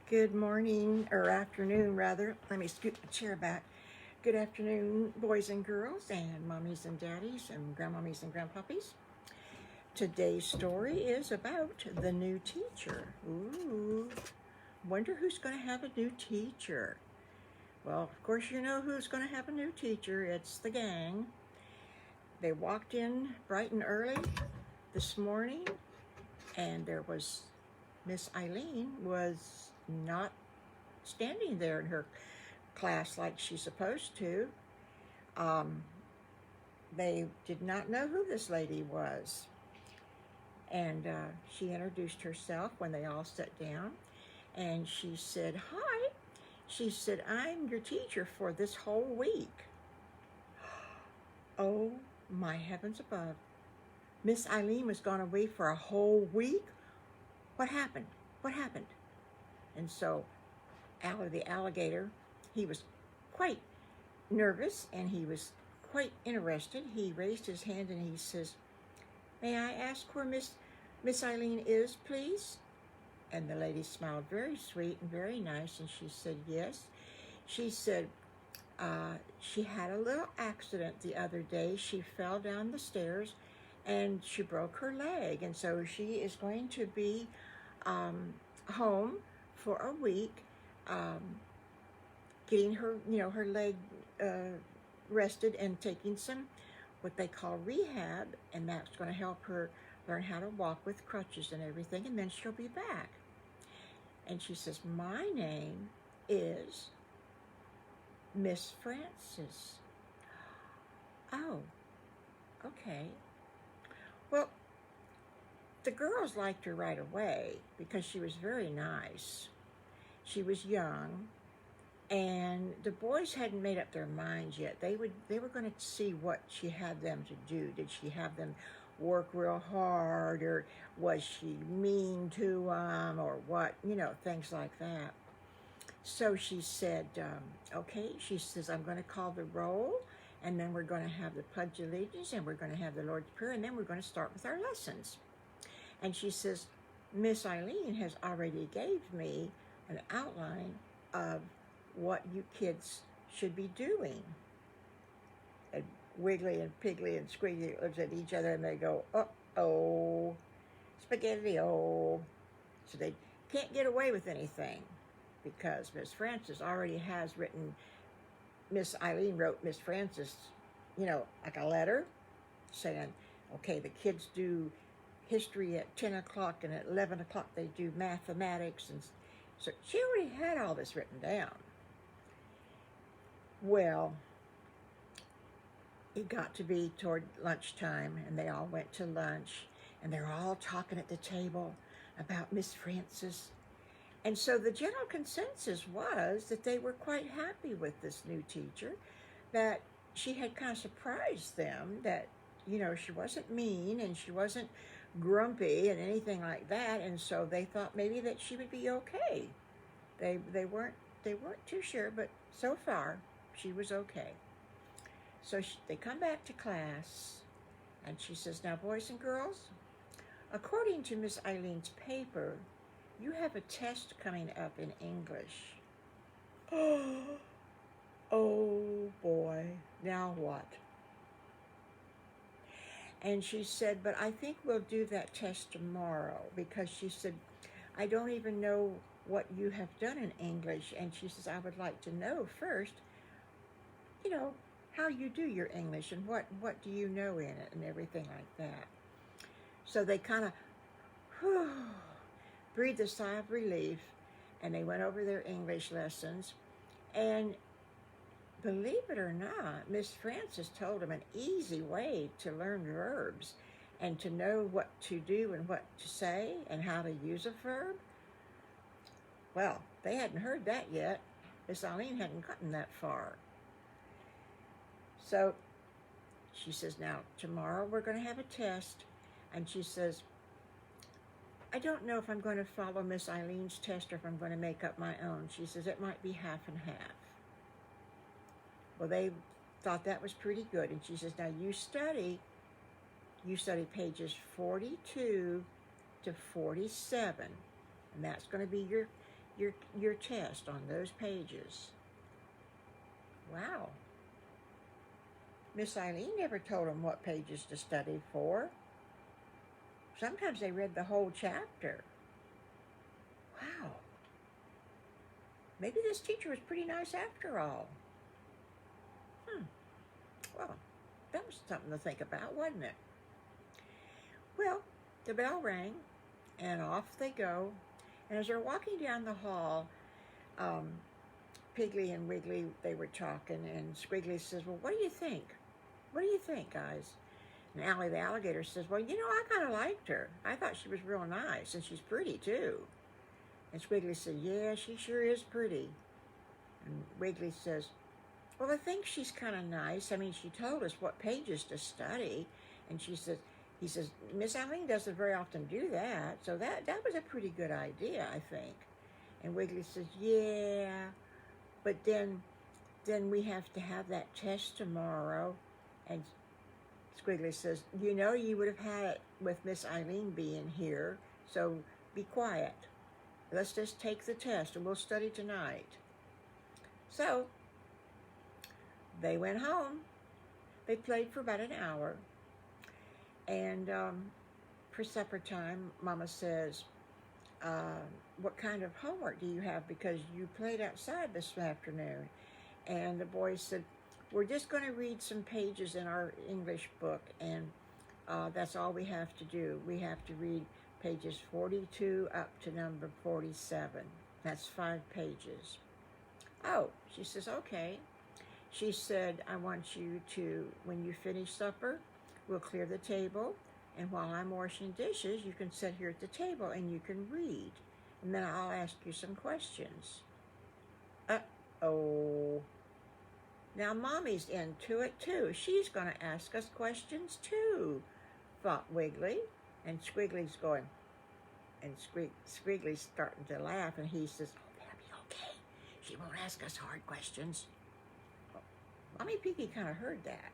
Good morning, or afternoon rather. Let me scoot the chair back. Good afternoon, boys and girls, and mommies and daddies, and grandmommies and grandpuppies. Today's story is about the new teacher. Ooh, wonder who's going to have a new teacher. Well, of course you know who's going to have a new teacher. It's the gang. They walked in bright and early this morning, and there was Miss Eileen was not standing there in her class like she's supposed to. They did not know who this lady was. And she introduced herself when they all sat down. And she said, "Hi." She said, "I'm your teacher for this whole week." Oh, my heavens above. Miss Eileen was gone away for a whole week? What happened? What happened? And so Allie the alligator, he was quite nervous and he was quite interested. He raised his hand and he says, "May I ask where Miss Eileen is, please?" And the lady smiled very sweet and very nice, and she said yes. She said she had a little accident the other day. She fell down the stairs and she broke her leg, and so she is going to be home for a week, getting her, her leg rested and taking some what they call rehab, and that's going to help her learn how to walk with crutches and everything, and then she'll be back. And she says, "My name is Miss Francis." Oh, okay. Well, the girls liked her right away because she was very nice. She was young, and the boys hadn't made up their minds yet. They were going to see what she had them to do. Did she have them work real hard, or was she mean to them, or what, things like that. So she said, okay, she says, "I'm going to call the roll, and then we're going to have the Pledge of Allegiance, and we're going to have the Lord's Prayer, and then we're going to start with our lessons." And she says, "Miss Eileen has already gave me an outline of what you kids should be doing." And Wiggly and Piggly and Squiggly looks at each other and they go, "Uh-oh, spaghetti-o." So they can't get away with anything because Miss Francis already has written, Miss Eileen wrote Miss Francis, like a letter saying, okay, the kids do history at 10 o'clock and at 11 o'clock they do mathematics. And so she already had all this written down. Well, it got to be toward lunchtime, and they all went to lunch, and they're all talking at the table about Miss Francis. And so the general consensus was that they were quite happy with this new teacher, that she had kind of surprised them, that, she wasn't mean and she wasn't grumpy and anything like that, and so they thought maybe that she would be okay. They weren't too sure, but so far she was okay. So they come back to class, and she says, "Now, boys and girls, according to Miss Eileen's paper, you have a test coming up in English." Oh boy, now what? And she said, "But I think we'll do that test tomorrow," because she said, "I don't even know what you have done in English." And she says, "I would like to know first, how you do your English and what do you know in it and everything like that." So they kind of breathed a sigh of relief, and they went over their English lessons. And believe it or not, Miss Francis told them an easy way to learn verbs and to know what to do and what to say and how to use a verb. Well, they hadn't heard that yet. Miss Eileen hadn't gotten that far. So she says, "Now, tomorrow we're going to have a test." And she says, "I don't know if I'm going to follow Miss Eileen's test or if I'm going to make up my own." She says, "It might be half and half." Well, they thought that was pretty good. And she says, "Now you study pages 42 to 47. And that's going to be your test on those pages. Wow. Miss Eileen never told them what pages to study for. Sometimes they read the whole chapter. Wow. Maybe this teacher was pretty nice after all. Well, that was something to think about, wasn't it? Well, the bell rang, and off they go. And as they're walking down the hall, Piggly and Wiggly, they were talking, and Squiggly says, well, what do you think? What do you think, guys? And Allie the alligator says, well, I kind of liked her. I thought she was real nice, and she's pretty, too. And Squiggly said, yeah, she sure is pretty. And Wiggly says, well, I think she's kind of nice. I mean, she told us what pages to study. And he says, Miss Eileen doesn't very often do that. So that was a pretty good idea, I think. And Wiggly says, yeah, but then we have to have that test tomorrow. And Squiggly says, you would have had it with Miss Eileen being here. So be quiet. Let's just take the test and we'll study tonight. So they went home. They played for about an hour. And for supper time, Mama says, what kind of homework do you have? Because you played outside this afternoon. And the boys said, we're just going to read some pages in our English book. And that's all we have to do. We have to read pages 42 up to number 47. That's 5 pages. Oh, she says, okay. She said, I want you to, when you finish supper, we'll clear the table, and while I'm washing dishes, you can sit here at the table and you can read, and then I'll ask you some questions. Uh-oh. Now Mommy's into it too. She's going to ask us questions too, thought Wiggly. And Squiggly's going, and Squiggly's starting to laugh, and he says, oh, that'll be okay. She won't ask us hard questions. Mommy Piggy kind of heard that.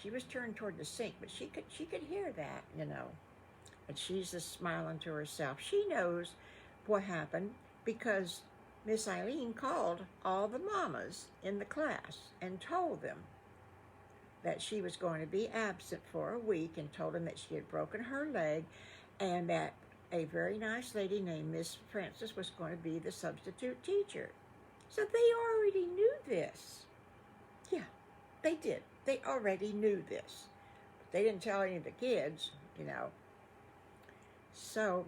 She was turned toward the sink, but she could hear that, And she's just smiling to herself. She knows what happened because Miss Eileen called all the mamas in the class and told them that she was going to be absent for a week, and told them that she had broken her leg and that a very nice lady named Miss Frances was going to be the substitute teacher. So they already knew this. Yeah, they did. They already knew this. But they didn't tell any of the kids, So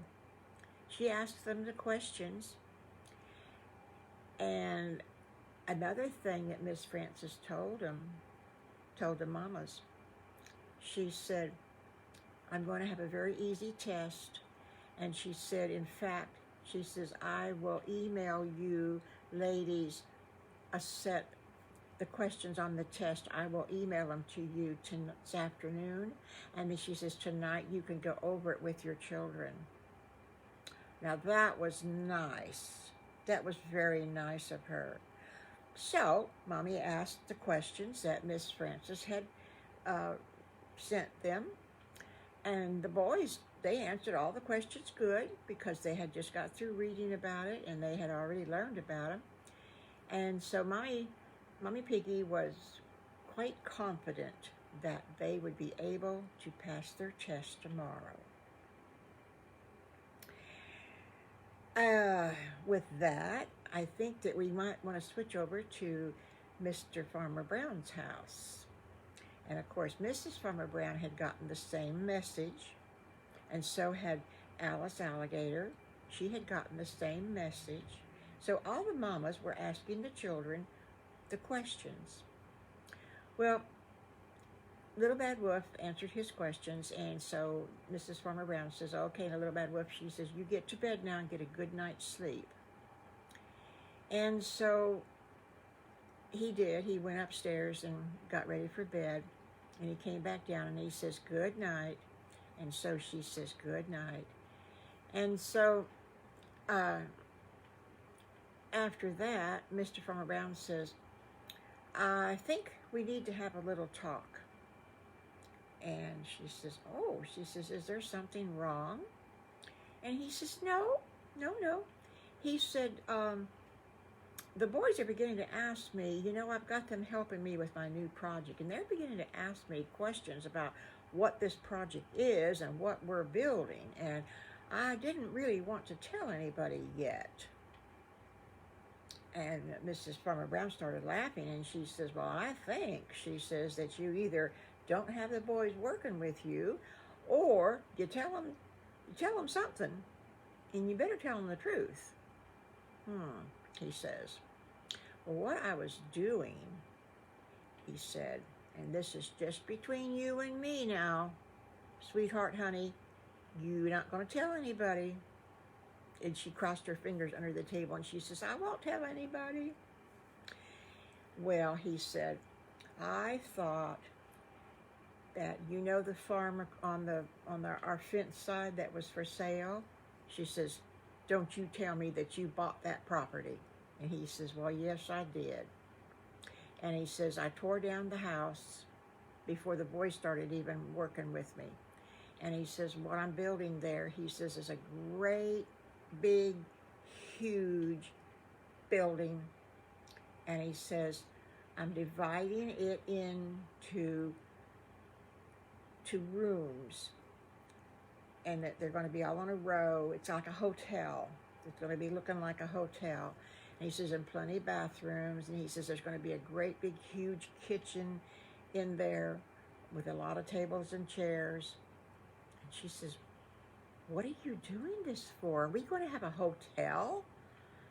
she asked them the questions. And another thing that Miss Frances told the mamas, she said, I'm going to have a very easy test. And she said, in fact, she says, I will email you ladies the questions on the test. I will email them to you this afternoon. And then she says, tonight you can go over it with your children. Now that was nice. That was very nice of her. So Mommy asked the questions that Miss Frances had sent them. And the boys, they answered all the questions good because they had just got through reading about it and they had already learned about them. And so Mommy Piggy was quite confident that they would be able to pass their test tomorrow. With that, I think that we might want to switch over to Mr. Farmer Brown's house. And of course, Mrs. Farmer Brown had gotten the same message, and so had Alice Alligator. She had gotten the same message. So all the mamas were asking the children the questions. Well, Little Bad Wolf answered his questions, and so Mrs. Farmer Brown says, okay, and Little Bad Wolf, she says, you get to bed now and get a good night's sleep. And so he did. He went upstairs and got ready for bed, and he came back down and he says, good night. And so she says, good night. And so after that, Mr. Farmer Brown says, I think we need to have a little talk. And she says, is there something wrong? And he says, no. he said, the boys are beginning to ask me, you know, I've got them helping me with my new project, and they're beginning to ask me questions about what this project is and what we're building, and I didn't really want to tell anybody yet. And Mrs. Farmer Brown started laughing, and she says, well, I think, she says, that you either don't have the boys working with you, or you tell them something, and you better tell them the truth. He says, well, what I was doing, he said, and this is just between you and me now, sweetheart, honey, you're not going to tell anybody. And she crossed her fingers under the table, and she says, I won't tell anybody. Well, he said, I thought that, you know, the farm on our fence side that was for sale? She says, don't you tell me that you bought that property. And he says, well, yes, I did. And he says, I tore down the house before the boys started even working with me. And he says, what I'm building there, he says, is a great, big, huge building. And he says, I'm dividing it into 2 rooms, and that they're going to be all on a row. It's like a hotel. It's going to be looking like a hotel. And he says, and plenty of bathrooms. And he says, there's going to be a great big huge kitchen in there with a lot of tables and chairs. And she says, what are you doing this for? Are we going to have a hotel?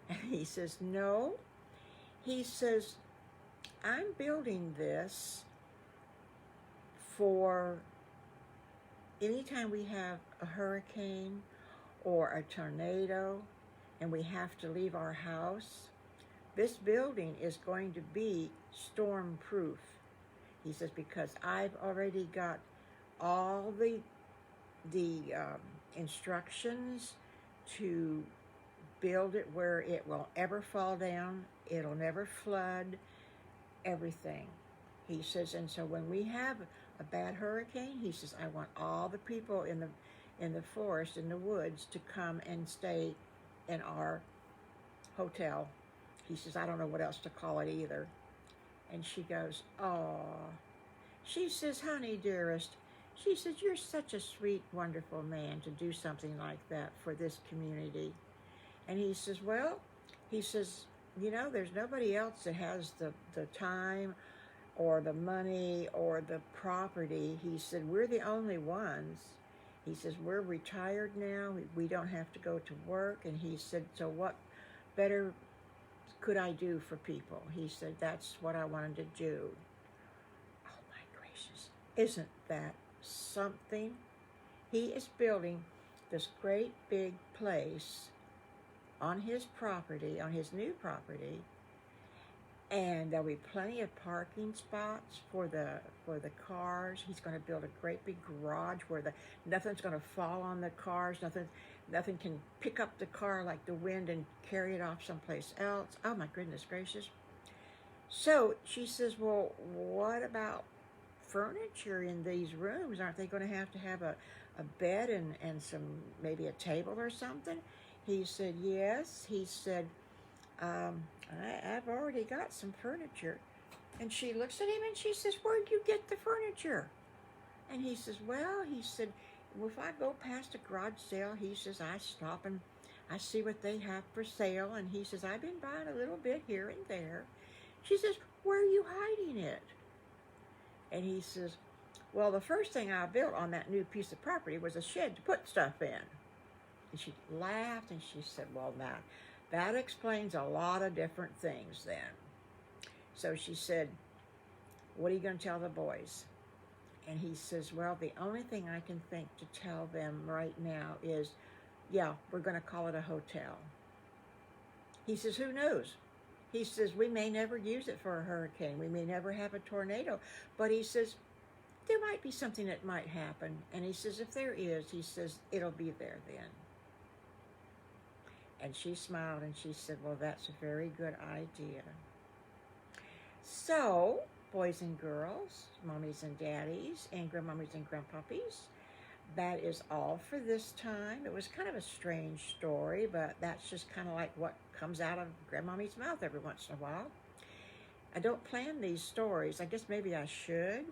And he says, no. He says, I'm building this for anytime we have a hurricane or a tornado and we have to leave our house. This building is going to be storm proof. He says, because I've already got all the instructions to build it where it will ever fall down, it'll never flood, everything. He says, and so when we have a bad hurricane, he says, I want all the people in the forest, in the woods, to come and stay in our hotel. He says, I don't know what else to call it either. And she goes, oh. She says, honey, dearest, she says, you're such a sweet, wonderful man to do something like that for this community. And he says, well, he says, you know, there's nobody else that has the time or the money or the property. He said, we're the only ones. He says, we're retired now. We don't have to go to work. And he said, so what better could I do for people? He said, that's what I wanted to do. Oh, my gracious. Isn't that something? He is building this great big place on his property, on his new property, and there'll be plenty of parking spots for the cars. He's going to build a great big garage where nothing's going to fall on the cars. Nothing can pick up the car like the wind and carry it off someplace else. Oh my goodness gracious. So she says, well, what about furniture in these rooms? Aren't they going to have a bed and some, maybe a table or something? He said, yes. He said, I've already got some furniture. And she looks at him and she says, where'd you get the furniture? And he says, well, he said, well, if I go past a garage sale, he says, I stop and I see what they have for sale. And he says, I've been buying a little bit here and there. She says, where are you hiding it? And he says, well, the first thing I built on that new piece of property was a shed to put stuff in. And she laughed and she said, well, now, that explains a lot of different things then. So she said, what are you going to tell the boys? And he says, well, the only thing I can think to tell them right now is, yeah, we're going to call it a hotel. He says, who knows? He says, we may never use it for a hurricane. We may never have a tornado. But he says, there might be something that might happen. And he says, if there is, he says, it'll be there then. And she smiled and she said, well, that's a very good idea. So, boys and girls, mommies and daddies, and grandmommies and grandpuppies, that is all for this time. It was kind of a strange story, but that's just kind of like what comes out of GrandMommy's mouth every once in a while. I don't plan these stories. I guess maybe I should.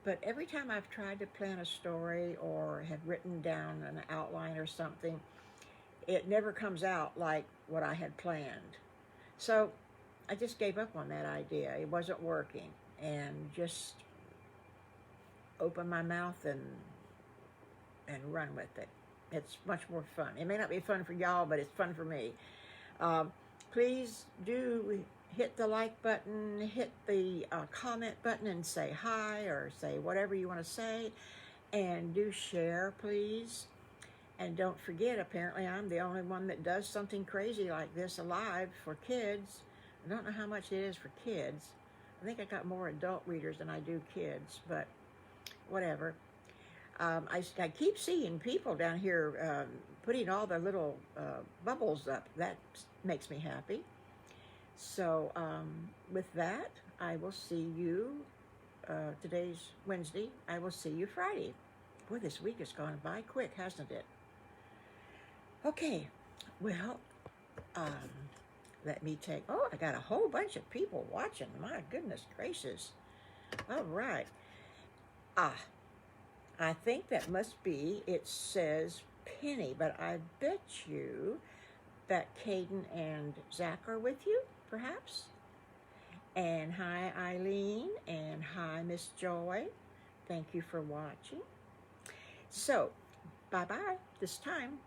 But every time I've tried to plan a story or have written down an outline or something, it never comes out like what I had planned. So I just gave up on that idea. It wasn't working. And just open my mouth and run with it. It's much more fun. It may not be fun for y'all, but it's fun for me. Please do hit the like button, hit the comment button and say hi or say whatever you want to say. And do share, please. And don't forget, apparently I'm the only one that does something crazy like this alive for kids. I don't know how much it is for kids. I think I got more adult readers than I do kids, but whatever. I keep seeing people down here putting all their little bubbles up. That makes me happy. So with that, I will see you, today's Wednesday, I will see you Friday. Boy, this week has gone by quick, hasn't it? Okay, well, let me take, I got a whole bunch of people watching. My goodness gracious. All right. I think that must be, it says Penny, but I bet you that Caden and Zach are with you, perhaps? And hi, Eileen, and hi, Miss Joy. Thank you for watching. So, bye-bye this time.